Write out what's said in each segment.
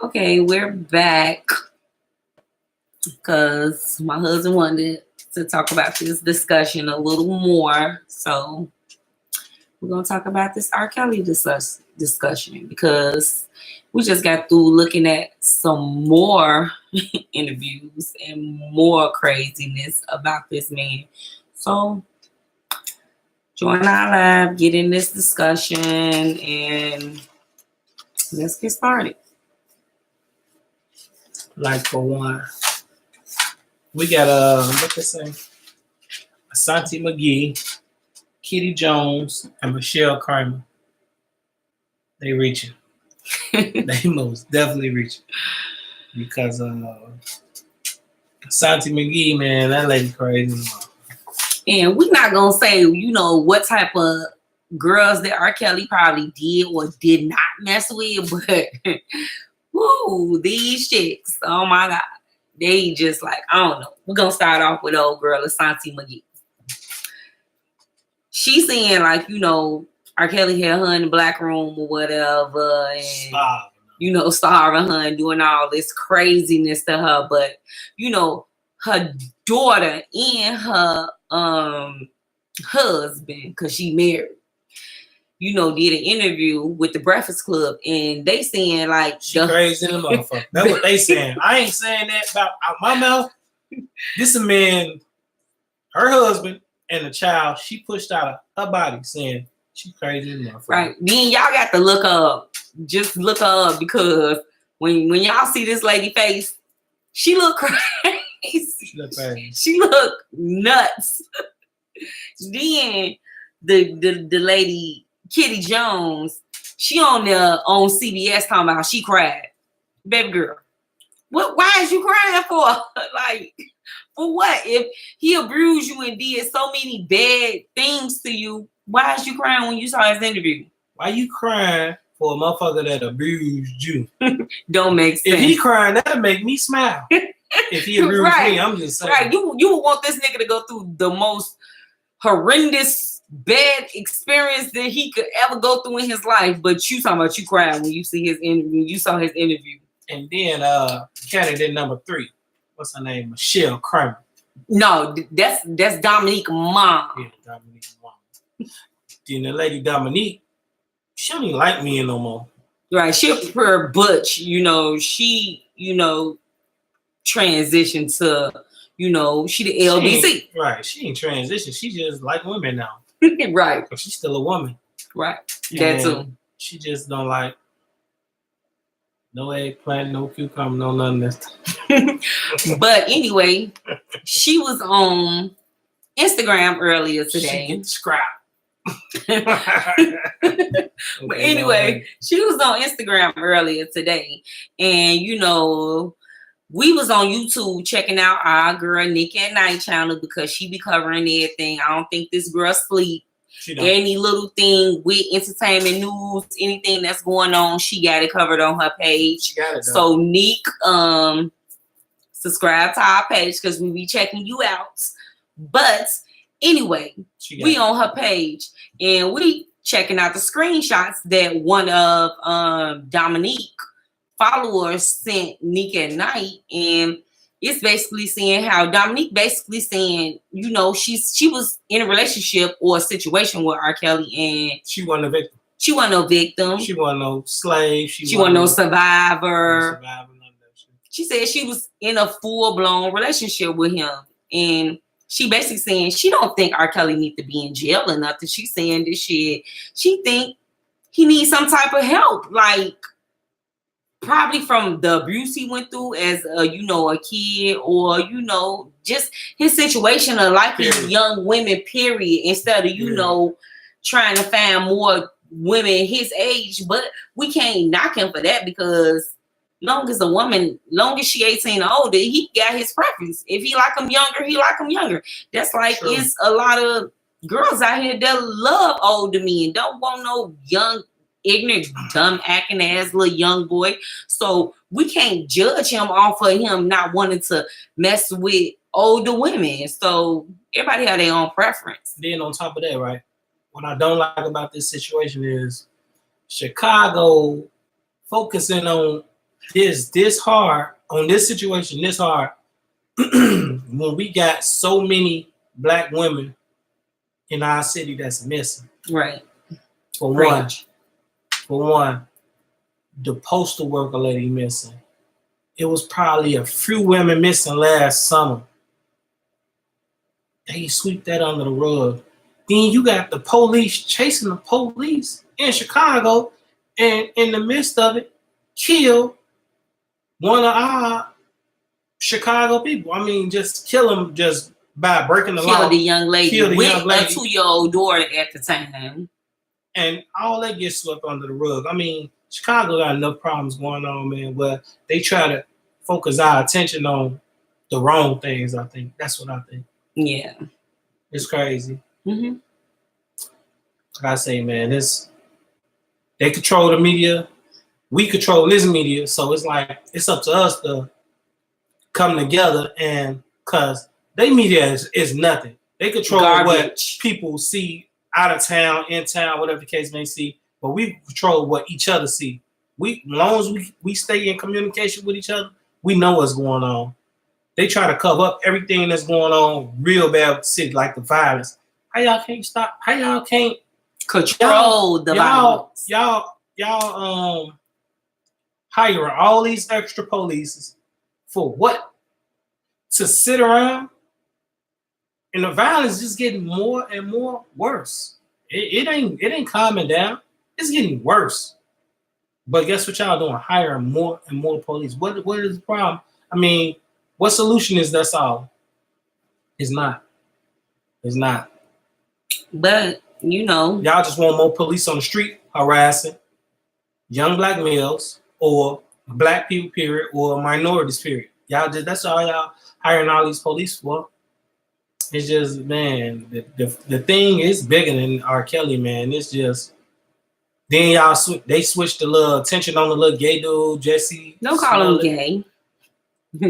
Okay, we're back because my husband wanted to talk about this discussion a little more. So we're gonna talk about this R. Kelly discussion because we just got through looking at some more interviews and more craziness about this man. So join our live, get in this discussion, and let's get started. Like for one, we got what they say, Asante McGee, Kitty Jones, and Michelle Kramer. They reaching. They most definitely reaching because Asante McGee, man, that lady crazy. And we're not gonna say, what type of girls that R. Kelly probably did or did not mess with, but woo, these chicks, oh my God. They just like, I don't know. We're gonna start off with old girl Asante McGee. She's saying like, R. Kelly had her in the black room or whatever, and starving her and doing all this craziness to her. But her daughter and her husband, because she married, did an interview with the Breakfast Club, and they saying like she crazy in the motherfucker. That's what they saying. I ain't saying that out my mouth. This a man, her husband and the child, she pushed out of her body saying she crazy in the motherfucker. Right. Then y'all got to look her up. Just look her up because when y'all see this lady face, she look crazy. She look crazy. She look nuts. Then the lady Kitty Jones, she on CBS talking about how she cried. Baby girl, why is you crying for? Like, for what? If he abused you and did so many bad things to you, why is you crying when you saw his interview? Why you crying for a motherfucker that abused you? Don't make sense. If he crying, that'll make me smile. If he abused me, I'm just saying. Right, you would want this nigga to go through the most horrendous bad experience that he could ever go through in his life, but you talking about you crying when you see his interview. You saw his interview. And then candidate number 3, what's her name? Michelle Kramer. No, that's Dominique's mom. Yeah, Dominique's mom. Then the lady Dominique, she don't even like me no more. Right, she prefer butch. She transitioned to she the LBC. Right, she ain't transitioned. She just like women now. Right, but she's still a woman. Right, that too. She just don't like no eggplant, no cucumber, no none of this. But anyway, she was on Instagram earlier today. She get scrapped. But anyway, she was on Instagram earlier today, and we was on YouTube checking out our girl Nick at Night channel because she be covering everything. I don't think this girl sleep. Any little thing with entertainment news, anything that's going on, she got it covered on her page. She got it done. So Nick, subscribe to our page because we be checking you out. But anyway, we on her page and we checking out the screenshots that one of Dominique followers sent Nick at Night, and it's basically saying how Dominique basically saying, she was in a relationship or a situation with R. Kelly and she wasn't a victim. She wasn't no victim. She wasn't no slave. She wasn't no survivor. She said she was in a full-blown relationship with him. And she basically saying she don't think R. Kelly need to be in jail or nothing. She's saying this shit. She think he needs some type of help. Like, probably from the abuse he went through as a kid, or just his situation of liking young women, period, instead of trying to find more women his age. But we can't knock him for that because long as she 18 or older, he got his preference. If he like them younger, he like them younger. That's like it's a lot of girls out here that love older men, don't want no young, ignorant, dumb acting ass little young boy. So we can't judge him off of him not wanting to mess with older women. So everybody have their own preference. Then on top of that, right, what I don't like about this situation is Chicago focusing on this hard on this situation, this hard when we got so many black women in our city that's missing. Right. For one, the postal worker lady missing. It was probably a few women missing last summer. They sweep that under the rug. Then you got the police chasing the police in Chicago, and in the midst of it, kill one of our Chicago people. I mean, just kill them just by breaking the law. Kill the young lady with a 2-year-old daughter at the time. And all that gets swept under the rug. I mean, Chicago got enough problems going on, man, but they try to focus our attention on the wrong things, I think. That's what I think. Yeah. It's crazy. Mm-hmm. Like I say, man, they control the media. We control this media. So it's like, it's up to us to come together, and because they media is nothing. They control what people see out of town, in town, whatever the case may see. But we control what each other see. As long as we stay in communication with each other, we know what's going on. They try to cover up everything that's going on real bad with the city, like the violence. How y'all can't stop? How y'all can't control the violence? Y'all hire all these extra police for what? To sit around? And the violence is just getting more and more worse. It ain't calming down. It's getting worse. But guess what y'all doing? Hiring more and more police. What is the problem? I mean, what solution is that solved? It's not. It's not. But, y'all just want more police on the street harassing young black males or black people, period, or minorities, period. That's all y'all hiring all these police for. It's just, man, the thing is bigger than R. Kelly, man. It's just, then y'all they switched the little attention on the little gay dude, Jesse. Don't call him gay.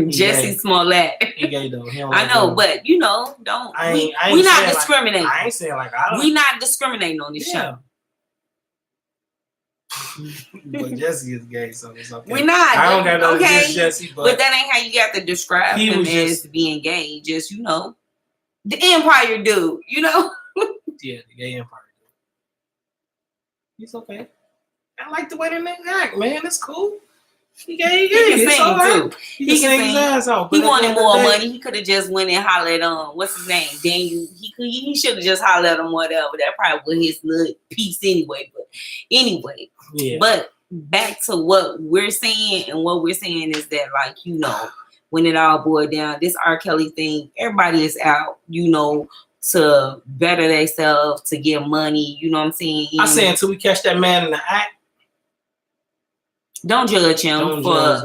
Jesse Smollett. He gay though. I know, but don't. We're not discriminating. I ain't saying like I don't. We're not discriminating on this show. But Jesse is gay, so it's okay. We're not. I don't got no against Jesse, but that ain't how you got to describe him as being gay. Just the Empire dude. Yeah, the gay Empire dude. He's okay. I like the way that nigga act, man. It's cool. He can sing too. He can sing his ass off. He wanted more money. He could have just went and hollered on what's his name, Daniel. He should have just hollered on whatever. That probably was his little piece anyway. But anyway, yeah. But back to what we're saying, and what we're saying is that, like, when it all boiled down, this R. Kelly thing, everybody is out, to better themselves, to get money. You know what I'm saying? I say until we catch that man in the act. Don't judge him for,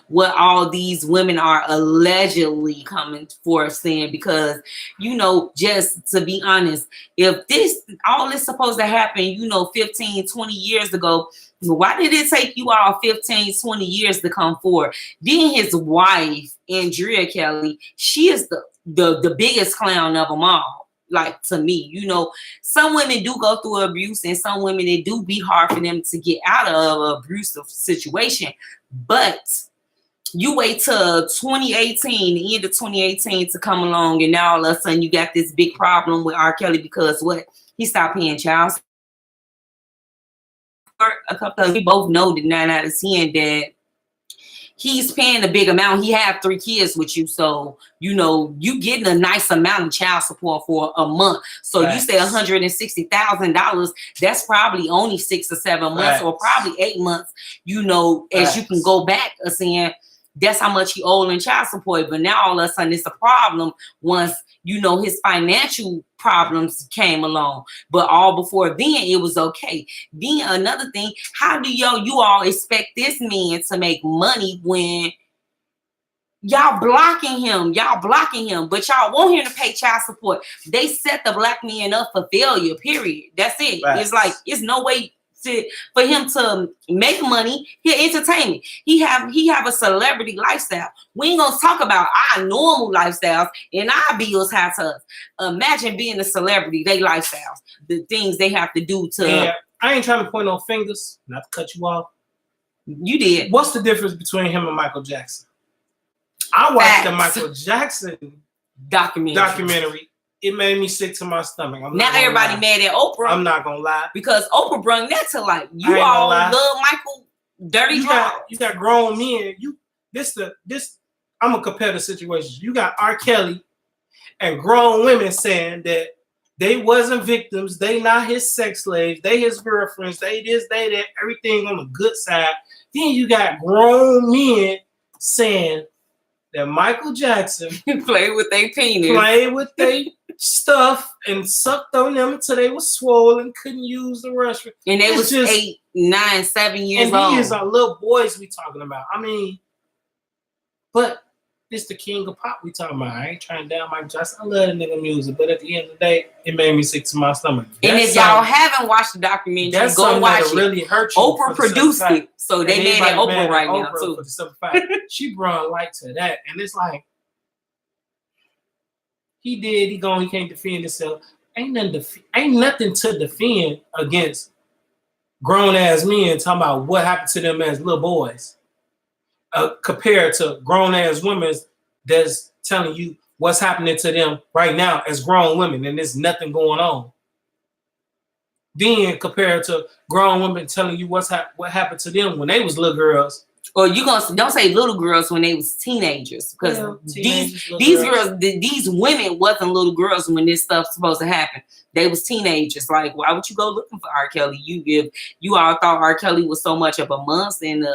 what all these women are allegedly coming forth saying, because, just to be honest, if all this supposed to happen, 15, 20 years ago, why did it take you all 15, 20 years to come forward? Then his wife, Andrea Kelly, she is the biggest clown of them all. Like, to me, some women do go through abuse, and some women, it do be hard for them to get out of an abusive situation. But you wait till 2018, the end of 2018 to come along, and now all of a sudden you got this big problem with R. Kelly because what? He stopped paying child support. We both know that 9 out of 10 that he's paying a big amount. He have 3 kids with you. So, you getting a nice amount of child support for a month. So you say $160,000, that's probably only 6 or 7 months, or probably 8 months, as you can go back saying that's how much he owed in child support. But now all of a sudden it's a problem once, his financial problems came along. But all before then it was okay. Then another thing, how do you all expect this man to make money when y'all blocking him, but y'all want him to pay child support? They set the black man up for failure, period. That's it. Right. It's like, it's no way for him to make money. He entertainment. He have a celebrity lifestyle. We ain't gonna talk about our normal lifestyles and our bills have to us. Imagine being a celebrity, they lifestyles, the things they have to do to. Yeah, I ain't trying to point no fingers, not to cut you off, You did. What's the difference between him and Michael Jackson? I watched the Michael Jackson documentary. It made me sick to my stomach. Now everybody mad at Oprah. I'm not gonna lie. Because Oprah brought that to light. You all love Michael dirty draws. You got grown men. I'm gonna compare the situations. You got R. Kelly and grown women saying that they wasn't victims, they not his sex slaves, they his girlfriends, they this, they that, everything on the good side. Then you got grown men saying that Michael Jackson played with their penis, played with their stuff, and sucked on them until they were swollen, couldn't use the restroom. And they was just 8, 9, 7 years old. And these are little boys we talking about. I mean, but it's the king of pop we talking about. I ain't trying to down Michael Jackson. I love the nigga music, but at the end of the day, it made me sick to my stomach. And if y'all haven't watched the documentary, go watch it. Really hurt you. Oprah produced it, so they mad at Oprah right now too. For the simple fact, she brought light to that, and it's like he can't defend himself. Ain't nothing to defend against grown ass men talking about what happened to them as little boys. Compared to grown ass women that's telling you what's happening to them right now as grown women, and there's nothing going on. Then compared to grown women telling you what happened to them when they was little girls. Or you don't say little girls when they was teenagers, because these women wasn't little girls when this stuff's supposed to happen. They was teenagers. Like, why would you go looking for R. Kelly? You all thought R. Kelly was so much of a monster and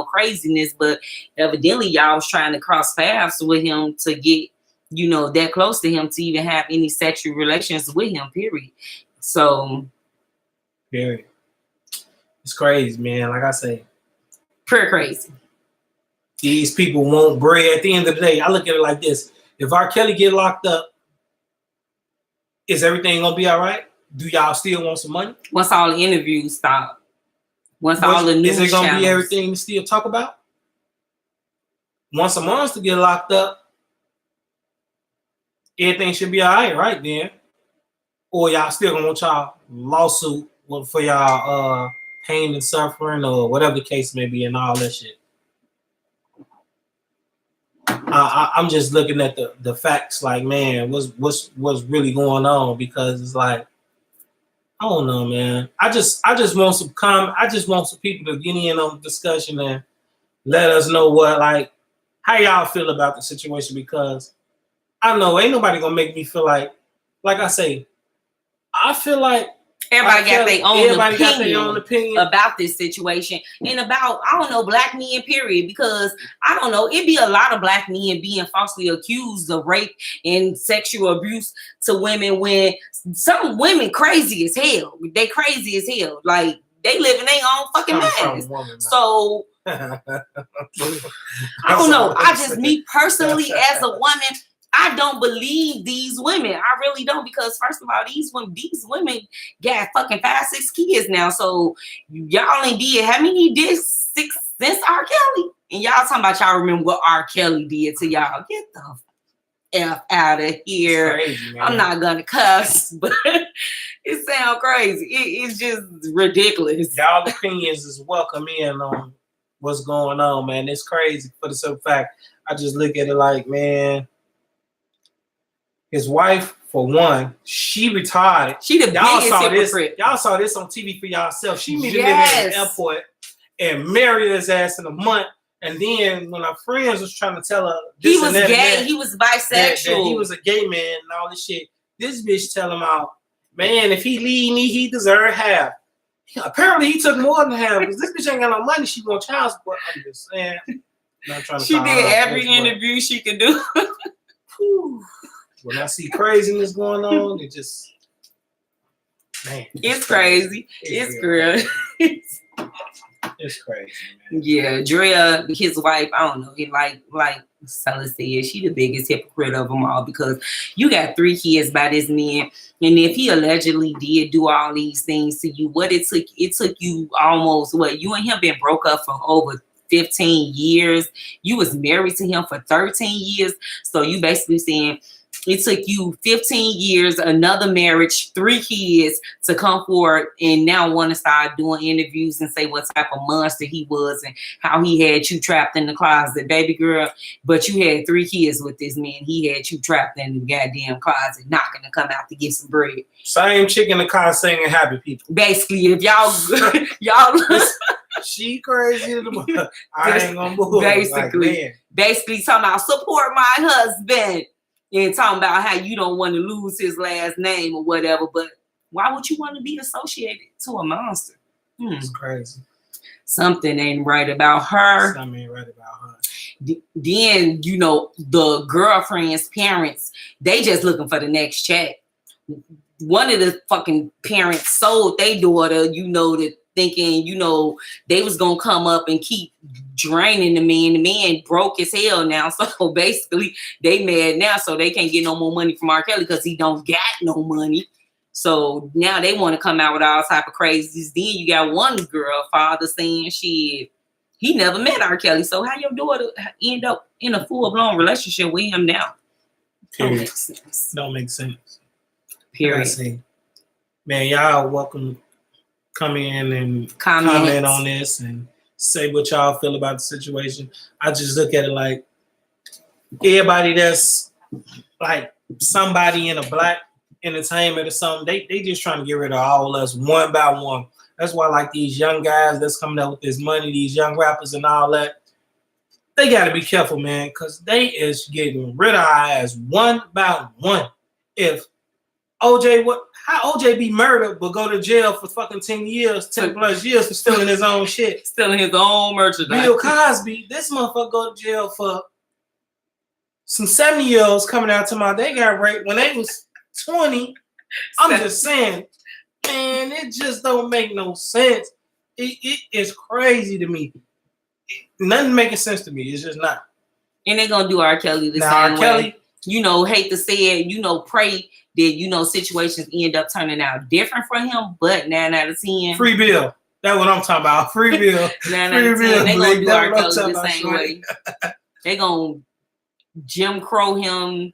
craziness, but evidently y'all was trying to cross paths with him to get that close to him to even have any sexual relations with him. Period. So, period. It's crazy, man. Like I say. Pretty crazy. These people want bread. At the end of the day, I look at it like this. If R. Kelly get locked up, is everything gonna be all right? Do y'all still want some money? Once all the interviews stop. Once all the news is it gonna channels. Be everything to still talk about? Once a monster get locked up, everything should be all right then. Or y'all still gonna want y'all lawsuit for y'all pain and suffering or whatever the case may be and all that shit. I'm just looking at the facts like, man, what's really going on, because it's like, I don't know, man. I just want some people to get in on the discussion and let us know how y'all feel about the situation, because I know ain't nobody gonna make me feel like I say, I feel like everybody got their own opinion about this situation and about, I don't know, black men, period. Because I don't know, it'd be a lot of black men being falsely accused of rape and sexual abuse to women when some women crazy as hell. They crazy as hell. Like, they live in their own fucking lives. So, I don't know. Me personally, as a woman, I don't believe these women. I really don't, because first of all, these women got fucking 5, 6 kids now. So y'all ain't did how many did 6 since R. Kelly? And y'all talking about y'all remember what R. Kelly did to y'all. Get the F out of here. Crazy, I'm not gonna cuss, but it sounds crazy. It's just ridiculous. Y'all opinions is welcome in on what's going on, man. It's crazy for the simple fact. I just look at it like, man, his wife, for one, she retired. She the biggest hypocrite. Y'all saw this on TV for y'allself. She lived in the airport and married his ass in a month. And then when our friends was trying to tell her he was gay, he was bisexual, that he was a gay man and all this shit, this bitch tell him out, man, if he leave me, he deserve half. Apparently he took more than half, because this bitch ain't got no money. She want child support. I'm just saying. She did every interview she could do. When I see craziness going on, it just, man. It's crazy. It's crazy. It's crazy, man. Yeah, Drea, his wife, I don't know. Like Stella said, she the biggest hypocrite of them all, because you got 3 kids by this man, and if he allegedly did do all these things to you, it took you almost, you and him been broke up for over 15 years. You was married to him for 13 years. So you basically saying it took you 15 years, another marriage, 3 kids to come forward and now want to start doing interviews and say what type of monster he was and how he had you trapped in the closet, baby girl. But you had 3 kids with this man. He had you trapped in the goddamn closet, not gonna come out to get some bread. Same chick in the car singing happy people. Basically, if y'all she crazy to the I ain't gonna move. Basically talking about support my husband and talking about how you don't want to lose his last name or whatever. But why would you want to be associated to a monster? It's crazy. Something ain't right about her. Something ain't right about her. Then, you know, the girlfriend's parents, they just looking for the next check. One of the fucking parents sold their daughter, you know, thinking, you know, they was gonna come up and keep draining the man. The man broke as hell now. So basically they mad now, so they can't get no more money from R. Kelly because he don't got no money. So now they want to come out with all type of crazies. Then you got one girl father saying he never met R. Kelly. So how your daughter end up in a full-blown relationship with him now? Period. Don't make sense. Don't make sense. Period. Man, y'all welcome to come in and comment on this and say what y'all feel about the situation. I just look at it like everybody that's like somebody in a black entertainment or something, they just trying to get rid of all of us one by one. That's why like these young guys that's coming up with this money, these young rappers and all that, they got to be careful, man, because they is getting rid of our ass one by one. If how OJ be murdered but go to jail for fucking 10 plus years for stealing his own shit. Stealing his own merchandise. Bill Cosby, this motherfucker go to jail for some 70-year-olds coming out to they got raped when they was 20. I'm just saying, man, it just don't make no sense. It is crazy to me. Nothing making sense to me. It's just not. And they're gonna do R. Kelly the same way. You know, hate to say it, you know, pray that, you know, situations end up turning out different for him, but 9 out of 10. Free Bill. That's what I'm talking about. Free Bill. 9 out of 10. They're gonna do R. Kelly the same way. They're gonna Jim Crow him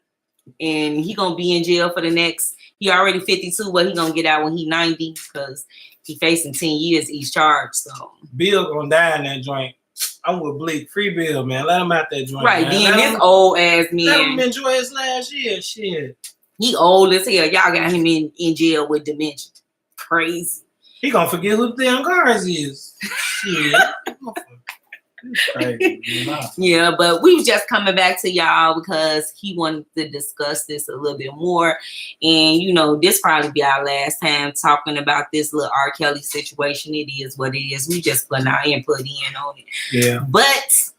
and he gonna be in jail for the next, he already 52, but he gonna get out when he 90 because he facing 10 years each charge. So Bill gonna die in that joint. I'm with Bleak. Free Bill, man. Let him out that joint. Right, man. then this old ass man. Let him enjoy his last year. Shit. He old as hell. Y'all got him in jail with dementia. Crazy. He gonna forget who the damn guards is. Shit. Crazy. Yeah, but we was just coming back to y'all because he wanted to discuss this a little bit more. And, you know, this probably be our last time talking about this little R. Kelly situation. It is what it is. We just putting our input in on it. Yeah. But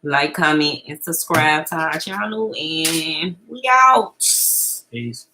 like, comment, and subscribe to our channel. And we out. Peace.